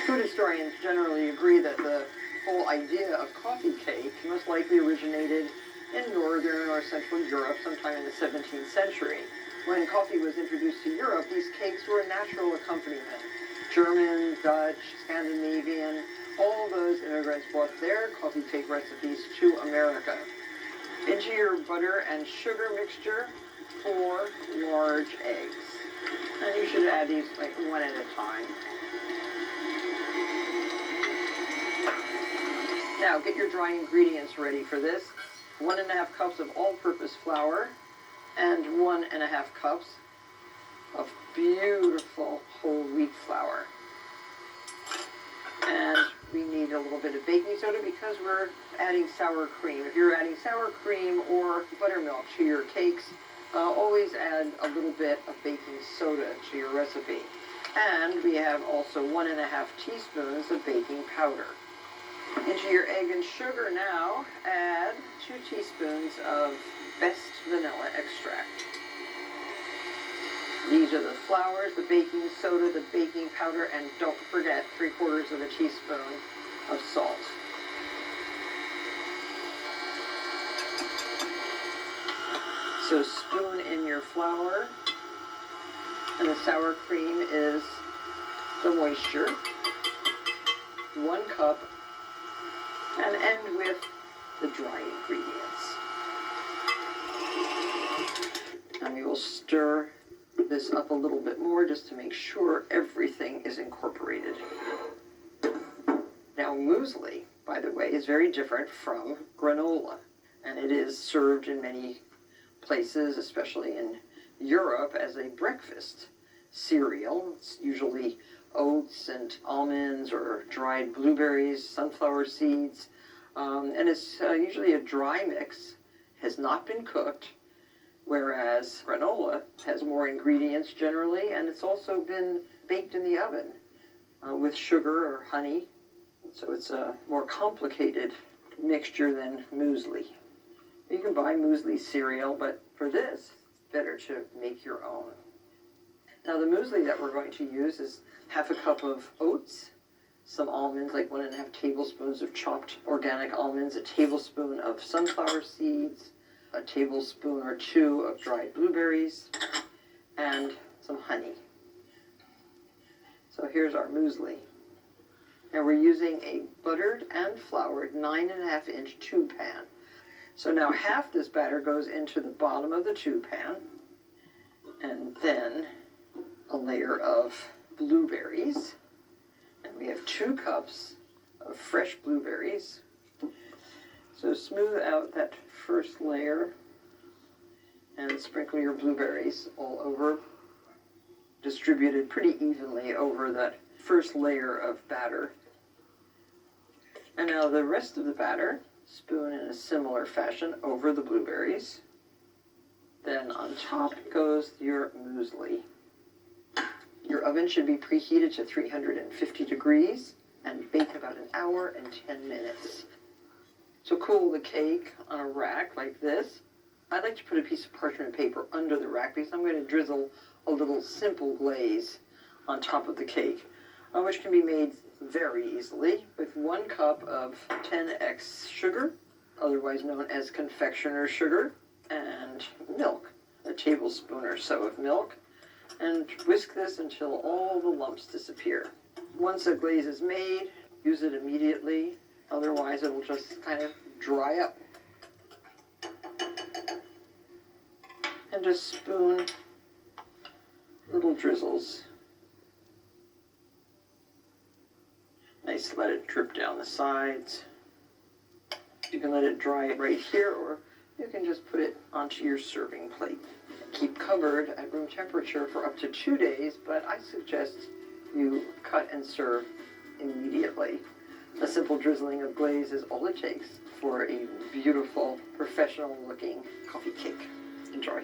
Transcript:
Food historians generally agree that the whole idea of coffee cake most likely originated in northern or central Europe sometime in the 17th century. When coffee was introduced to Europe, these cakes were a natural accompaniment. German, Dutch, Scandinavian, all those immigrants brought their coffee cake recipes to America. Into your butter and sugar mixture, 4 large eggs. And you should add these like one at a time. Now get your dry ingredients ready for this. 1½ cups of all-purpose flour and 1½ cups of beautiful whole wheat flour. And we need a little bit of baking soda because we're adding sour cream. If you're adding sour cream or buttermilk to your cakes, always add a little bit of baking soda to your recipe. And we have also 1½ teaspoons of baking powder. Into your egg and sugar now, add 2 teaspoons of best vanilla extract. These are the flours, the baking soda, the baking powder, and don't forget 3/4 of a teaspoon of salt. So spoon in your flour, and the sour cream is the moisture. 1 cup, and end with the dry ingredients. And we will stir this up a little bit more just to make sure everything is incorporated. Now muesli, by the way, is very different from granola, and it is served in many places, especially in Europe, as a breakfast cereal. It's usually oats and almonds or dried blueberries, sunflower seeds, and it's usually a dry mix, has not been cooked, whereas granola has more ingredients generally, and it's also been baked in the oven with sugar or honey, so it's a more complicated mixture than muesli. You can buy muesli cereal, but for this, it's better to make your own. Now the muesli that we're going to use is 1/2 cup of oats, some almonds, like 1½ tablespoons of chopped organic almonds, a tablespoon of sunflower seeds, a tablespoon or 2 of dried blueberries, and some honey. So here's our muesli. Now we're using a buttered and floured 9½ tube pan. So now half this batter goes into the bottom of the tube pan, and then a layer of blueberries. And we have 2 cups of fresh blueberries. So smooth out that first layer and sprinkle your blueberries all over, distributed pretty evenly over that first layer of batter. And now the rest of the batter, spoon in a similar fashion over the blueberries. Then on top goes your muesli. Your oven should be preheated to 350 degrees and bake about 1 hour and 10 minutes. So cool the cake on a rack like this. I like to put a piece of parchment paper under the rack because I'm going to drizzle a little simple glaze on top of the cake, which can be made very easily with 1 cup of 10x sugar, otherwise known as confectioner sugar, and milk, a tablespoon or so of milk, and whisk this until all the lumps disappear. Once a glaze is made, use it immediately, otherwise it will just kind of dry up. And just spoon little drizzles. Nice, let it drip down the sides. You can let it dry right here, or you can just put it onto your serving plate. Keep covered at room temperature for up to 2 days, but I suggest you cut and serve immediately. A simple drizzling of glaze is all it takes for a beautiful, professional-looking coffee cake. Enjoy.